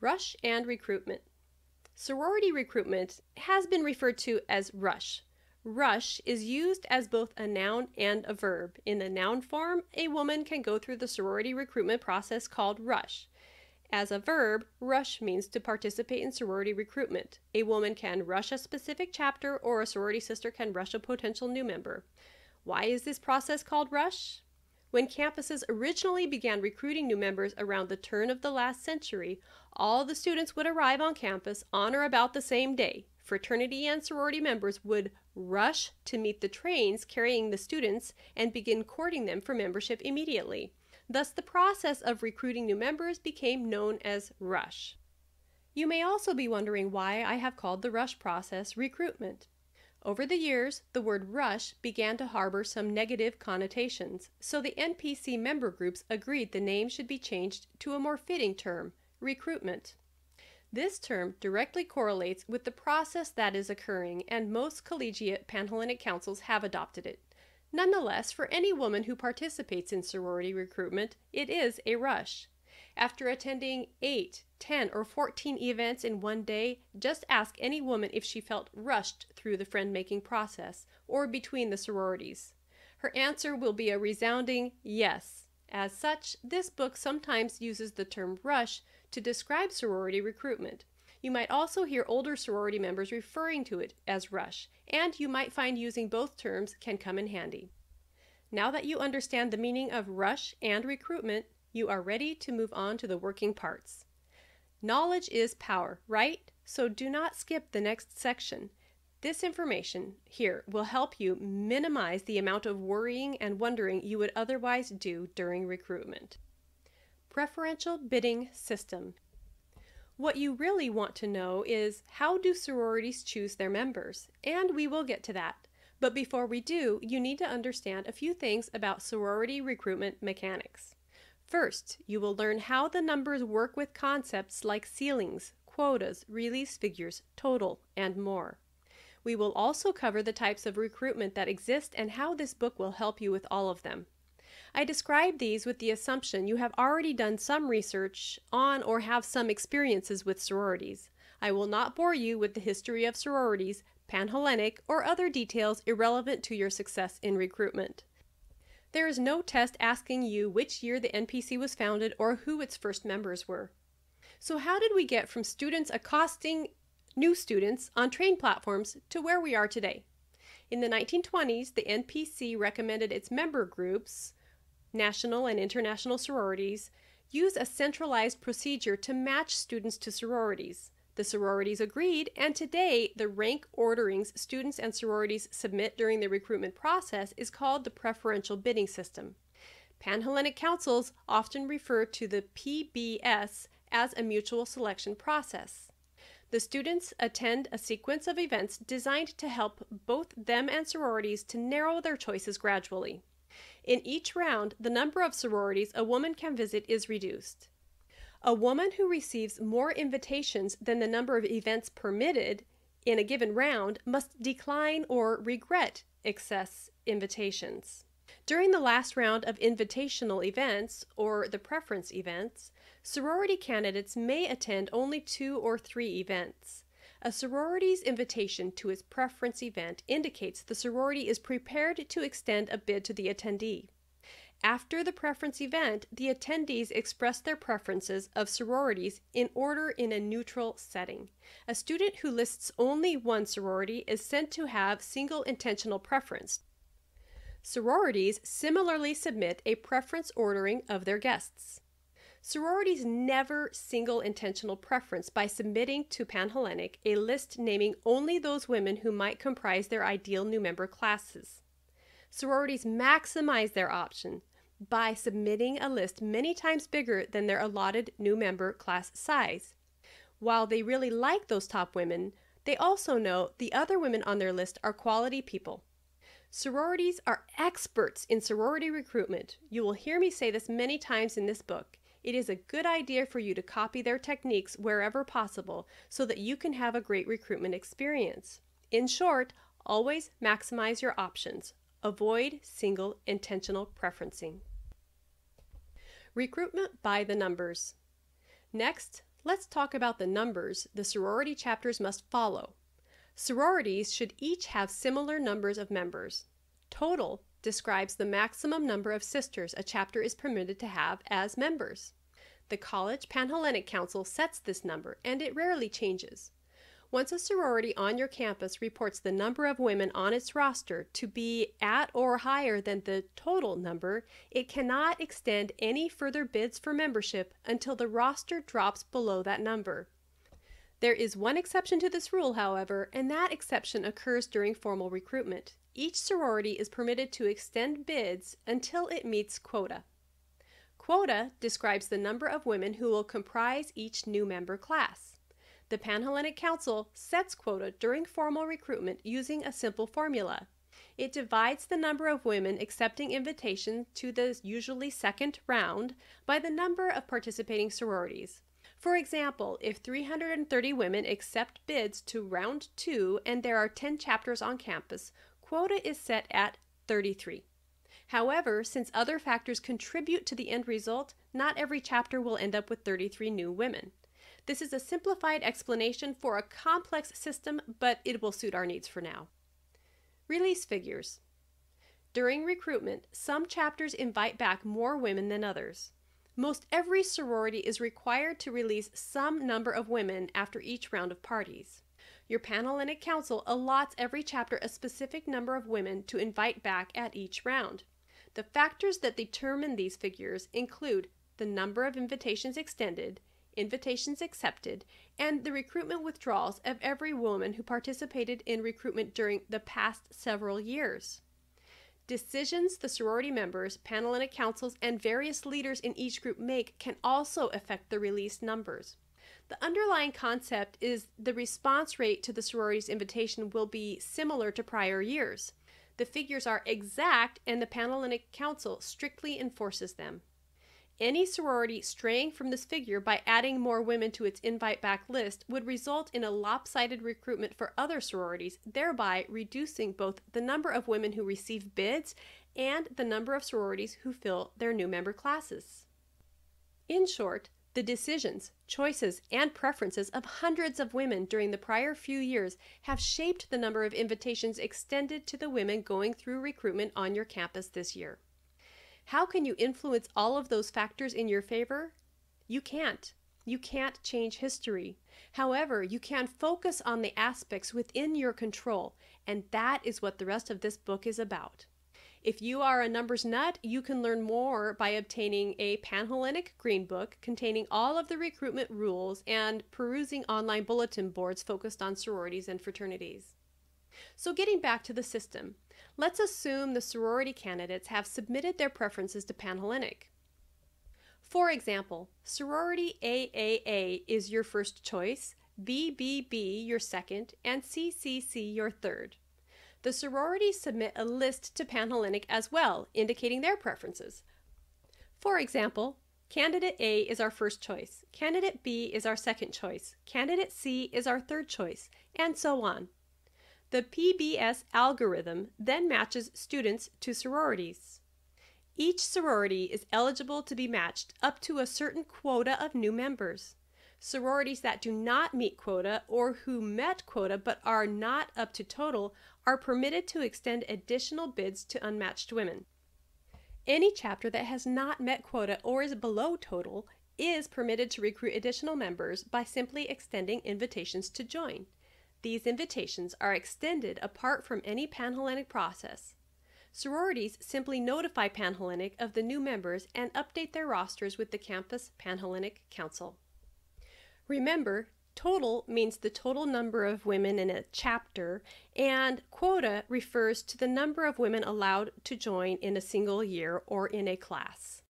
Rush and recruitment. Sorority recruitment has been referred to as rush. Rush is used as both a noun and a verb. In the noun form, a woman can go through the sorority recruitment process called rush. As a verb, rush means to participate in sorority recruitment. A woman can rush a specific chapter, or a sorority sister can rush a potential new member. Why is this process called rush? When campuses originally began recruiting new members around the turn of the last century, all the students would arrive on campus on or about the same day. Fraternity and sorority members would rush to meet the trains carrying the students and begin courting them for membership immediately. Thus, the process of recruiting new members became known as rush. You may also be wondering why I have called the rush process recruitment. Over the years, the word rush began to harbor some negative connotations, so the NPC member groups agreed the name should be changed to a more fitting term, recruitment. This term directly correlates with the process that is occurring, and most collegiate Panhellenic councils have adopted it. Nonetheless, for any woman who participates in sorority recruitment, it is a rush. After attending 8, 10, or 14 events in one day, just ask any woman if she felt rushed through the friend-making process or between the sororities. Her answer will be a resounding yes. As such, this book sometimes uses the term rush to describe sorority recruitment. You might also hear older sorority members referring to it as rush, and you might find using both terms can come in handy. Now that you understand the meaning of rush and recruitment, you are ready to move on to the working parts. Knowledge is power, right? So do not skip the next section. This information here will help you minimize the amount of worrying and wondering you would otherwise do during recruitment. Preferential bidding system. What you really want to know is, how do sororities choose their members? And we will get to that. But before we do, you need to understand a few things about sorority recruitment mechanics. First, you will learn how the numbers work with concepts like ceilings, quotas, release figures, total, and more. We will also cover the types of recruitment that exist and how this book will help you with all of them. I describe these with the assumption you have already done some research on or have some experiences with sororities. I will not bore you with the history of sororities, Panhellenic, or other details irrelevant to your success in recruitment. There is no test asking you which year the NPC was founded or who its first members were. So how did we get from students accosting new students on train platforms to where we are today? In the 1920s, the NPC recommended its member groups, national and international sororities, use a centralized procedure to match students to sororities. The sororities agreed, and today the rank orderings students and sororities submit during the recruitment process is called the preferential bidding system. Panhellenic councils often refer to the PBS as a mutual selection process. The students attend a sequence of events designed to help both them and sororities to narrow their choices gradually. In each round, the number of sororities a woman can visit is reduced. A woman who receives more invitations than the number of events permitted in a given round must decline or regret excess invitations. During the last round of invitational events, or the preference events, sorority candidates may attend only 2 or 3 events. A sorority's invitation to its preference event indicates the sorority is prepared to extend a bid to the attendee. After the preference event, the attendees express their preferences of sororities in order in a neutral setting. A student who lists only one sorority is said to have single intentional preference. Sororities similarly submit a preference ordering of their guests. Sororities never single intentional preference by submitting to Panhellenic a list naming only those women who might comprise their ideal new member classes. Sororities maximize their option by submitting a list many times bigger than their allotted new member class size. While they really like those top women, they also know the other women on their list are quality people. Sororities are experts in sorority recruitment. You will hear me say this many times in this book. It is a good idea for you to copy their techniques wherever possible so that you can have a great recruitment experience. In short, always maximize your options. Avoid single intentional preferencing. Recruitment by the numbers. Next, let's talk about the numbers the sorority chapters must follow. Sororities should each have similar numbers of members. Total describes the maximum number of sisters a chapter is permitted to have as members. The College Panhellenic Council sets this number, and it rarely changes. Once a sorority on your campus reports the number of women on its roster to be at or higher than the total number, it cannot extend any further bids for membership until the roster drops below that number. There is one exception to this rule, however, and that exception occurs during formal recruitment. Each sorority is permitted to extend bids until it meets quota. Quota describes the number of women who will comprise each new member class. The Panhellenic Council sets quota during formal recruitment using a simple formula. It divides the number of women accepting invitations to the usually second round by the number of participating sororities. For example, if 330 women accept bids to round 2 and there are 10 chapters on campus, quota is set at 33. However, since other factors contribute to the end result, not every chapter will end up with 33 new women. This is a simplified explanation for a complex system, but it will suit our needs for now. Release figures. During recruitment, some chapters invite back more women than others. Most every sorority is required to release some number of women after each round of parties. Your Panhellenic Council allots every chapter a specific number of women to invite back at each round. The factors that determine these figures include the number of invitations extended, invitations accepted, and the recruitment withdrawals of every woman who participated in recruitment during the past several years. Decisions the sorority members, Panhellenic Councils, and various leaders in each group make can also affect the released numbers. The underlying concept is the response rate to the sorority's invitation will be similar to prior years. The figures are exact, and the Panhellenic Council strictly enforces them. Any sorority straying from this figure by adding more women to its invite back list would result in a lopsided recruitment for other sororities, thereby reducing both the number of women who receive bids and the number of sororities who fill their new member classes. In short, the decisions, choices, and preferences of hundreds of women during the prior few years have shaped the number of invitations extended to the women going through recruitment on your campus this year. How can you influence all of those factors in your favor? You can't. You can't change history. However, you can focus on the aspects within your control, and that is what the rest of this book is about. If you are a numbers nut, you can learn more by obtaining a Panhellenic Green Book containing all of the recruitment rules and perusing online bulletin boards focused on sororities and fraternities. So getting back to the system, let's assume the sorority candidates have submitted their preferences to Panhellenic. For example, sorority AAA is your first choice, BBB your second, and CCC your third. The sororities submit a list to Panhellenic as well, indicating their preferences. For example, candidate A is our first choice, candidate B is our second choice, candidate C is our third choice, and so on. The PBS algorithm then matches students to sororities. Each sorority is eligible to be matched up to a certain quota of new members. Sororities that do not meet quota or who met quota but are not up to total are permitted to extend additional bids to unmatched women. Any chapter that has not met quota or is below total is permitted to recruit additional members by simply extending invitations to join. These invitations are extended apart from any Panhellenic process. Sororities simply notify Panhellenic of the new members and update their rosters with the Campus Panhellenic Council. Remember, total means the total number of women in a chapter, and quota refers to the number of women allowed to join in a single year or in a class.